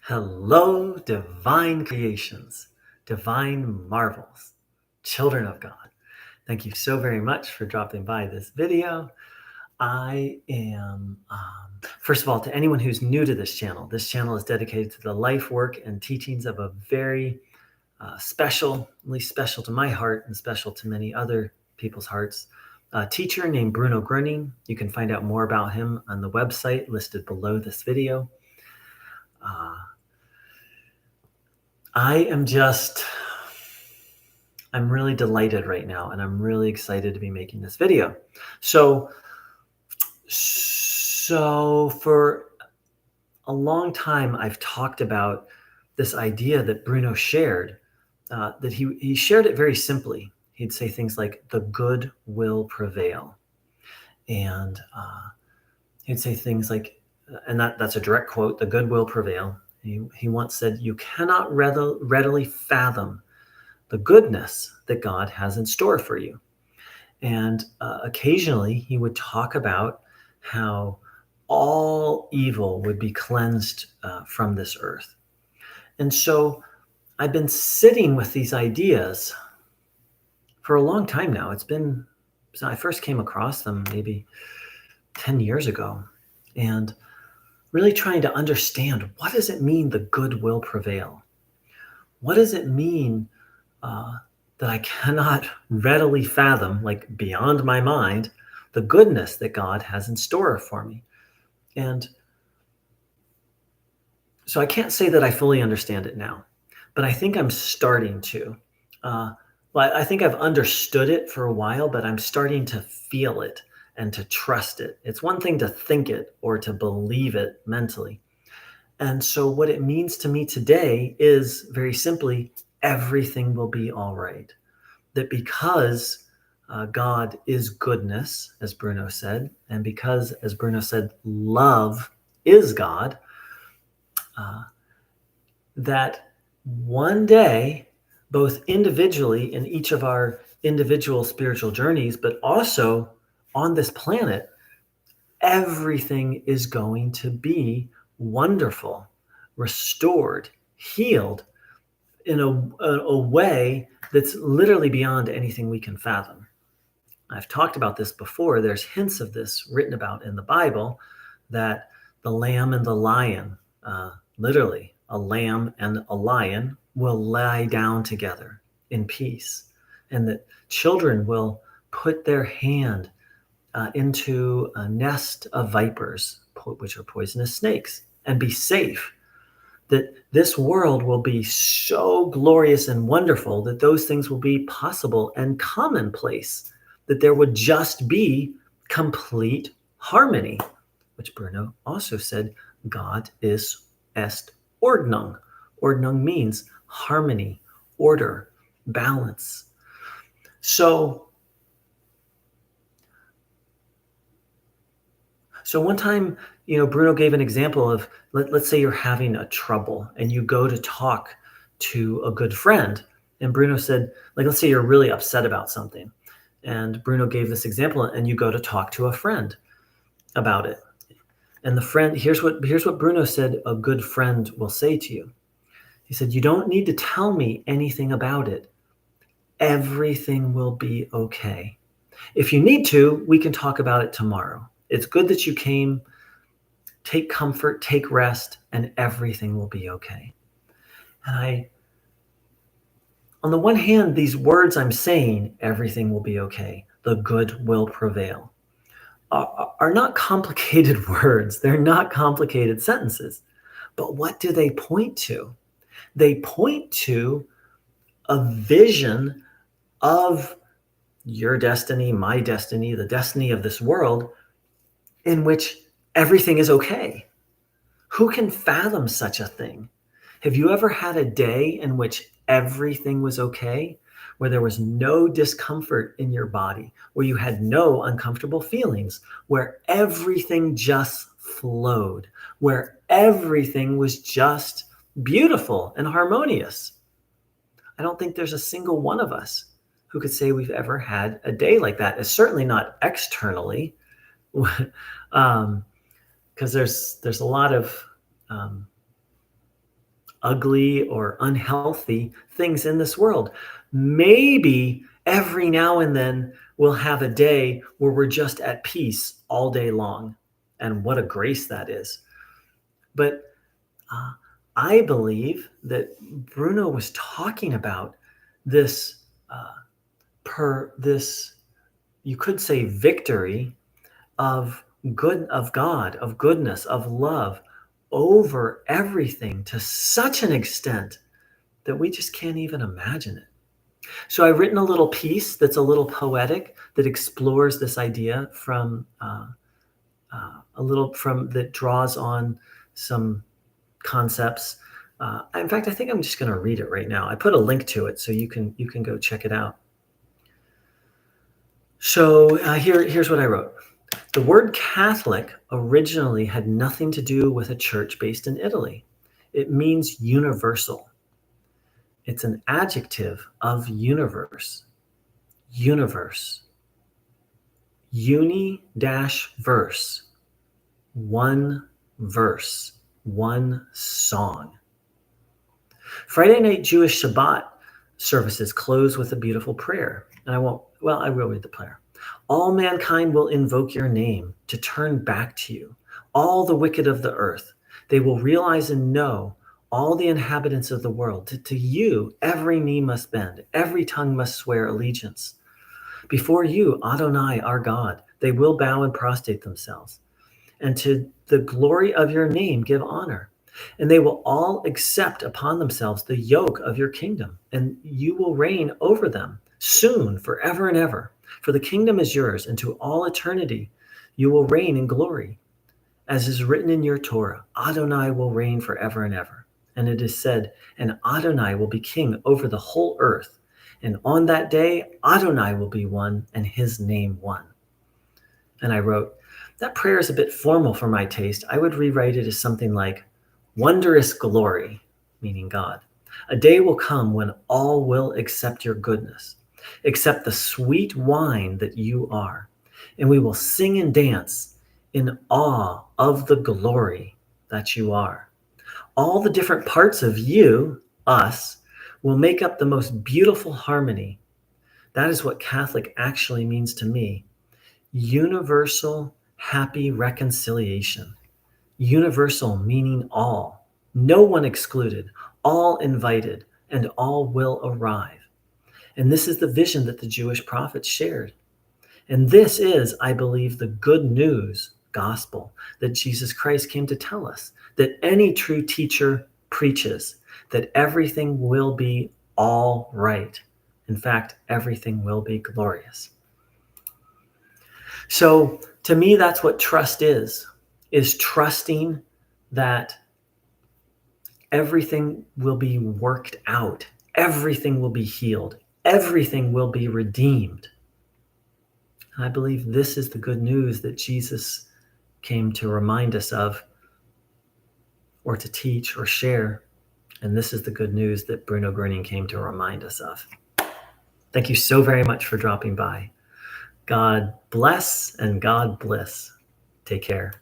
Hello, divine creations, divine marvels, children of God. Thank you so very much for dropping by this video. I am, first of all, to anyone who's new to this channel is dedicated to the life, work, and teachings of a very special, at least special to my heart and special to many other people's hearts, a teacher named Bruno Groening. You can find out more about him on the website listed below this video. I'm really delighted right now, and I'm really excited to be making this video. So for a long time, I've talked about this idea that Bruno shared, that he shared it very simply. He'd say things like, the good will prevail. And he'd say things like, and that's a direct quote, the good will prevail. He once said, you cannot readily fathom the goodness that God has in store for you. And occasionally he would talk about how all evil would be cleansed from this earth. And so I've been sitting with these ideas for a long time now. So I first came across them maybe 10 years ago, and really trying to understand, what does it mean the good will prevail? What does it mean that I cannot readily fathom, like beyond my mind, the goodness that God has in store for me? And so I can't say that I fully understand it now, but I think I'm starting to. I think I've understood it for a while, but I'm starting to feel it and to trust it. It's one thing to think it or to believe it mentally. And so what it means to me today is very simply, everything will be all right. That because God is goodness, as Bruno said, and because, as Bruno said, love is God, that one day, both individually in each of our individual spiritual journeys, but also on this planet, everything is going to be wonderful, restored, healed in a way that's literally beyond anything we can fathom. I've talked about this before. There's hints of this written about in the Bible, that the lamb and the lion, literally a lamb and a lion, will lie down together in peace, and that children will put their hand into a nest of vipers, which are poisonous snakes, and be safe. That this world will be so glorious and wonderful that those things will be possible and commonplace, that there would just be complete harmony, which Bruno also said, God is est ordnung. Ordnung means harmony, order, balance. So one time, Bruno gave an example of, let's say you're having a trouble and you go to talk to a good friend. And Bruno said, let's say you're really upset about something. And Bruno gave this example, and you go to talk to a friend about it. And the friend, here's what Bruno said a good friend will say to you. He said, you don't need to tell me anything about it. Everything will be okay. If you need to, we can talk about it tomorrow. It's good that you came. Take comfort, take rest, and everything will be okay. And on the one hand, these words I'm saying, everything will be okay, the good will prevail, are not complicated words. They're not complicated sentences. But what do they point to? They point to a vision of your destiny, my destiny, the destiny of this world, in which everything is okay. Who can fathom such a thing? Have you ever had a day in which everything was okay, where there was no discomfort in your body, where you had no uncomfortable feelings, where everything just flowed, where everything was just beautiful and harmonious? I don't think there's a single one of us who could say we've ever had a day like that. It's certainly not externally, because there's a lot of ugly or unhealthy things in this world. Maybe every now and then we'll have a day where we're just at peace all day long. And what a grace that is. But uh, I believe that Bruno was talking about this, this, you could say, victory of of God, of goodness, of love over everything to such an extent that we just can't even imagine it. So I've written a little piece that's a little poetic that explores this idea from a little from that draws on some concepts. In fact, I think I'm just going to read it right now. I put a link to it so you can go check it out. So here's what I wrote. The word Catholic originally had nothing to do with a church based in Italy. It means universal. It's an adjective of universe. Universe. Uni-verse. One verse. One song. Friday night Jewish Shabbat services close with a beautiful prayer. And I will read the prayer. All mankind will invoke your name to turn back to you. All the wicked of the earth, they will realize and know, all the inhabitants of the world. To you, every knee must bend, every tongue must swear allegiance. Before you, Adonai, our God, they will bow and prostrate themselves. And to the glory of your name give honor. And they will all accept upon themselves the yoke of your kingdom, and you will reign over them soon, forever and ever. For the kingdom is yours, and to all eternity you will reign in glory. As is written in your Torah, Adonai will reign forever and ever. And it is said, and Adonai will be king over the whole earth. And on that day, Adonai will be one, and his name one. And I wrote, that prayer is a bit formal for my taste. I would rewrite it as something like, wondrous glory, meaning God. A day will come when all will accept your goodness, accept the sweet wine that you are, and we will sing and dance in awe of the glory that you are. All the different parts of you, us, will make up the most beautiful harmony. That is what Catholic actually means to me. Universal happy reconciliation. Universal meaning all, no one excluded, all invited, and all will arrive. And this is the vision that the Jewish prophets shared. And this is, I believe, the good news gospel that Jesus Christ came to tell us, that any true teacher preaches, that everything will be all right. In fact, everything will be glorious. So to me, that's what trust is trusting that everything will be worked out, everything will be healed, everything will be redeemed. And I believe this is the good news that Jesus came to remind us of, or to teach or share. And this is the good news that Bruno Groening came to remind us of. Thank you so very much for dropping by. God bless and God bliss. Take care.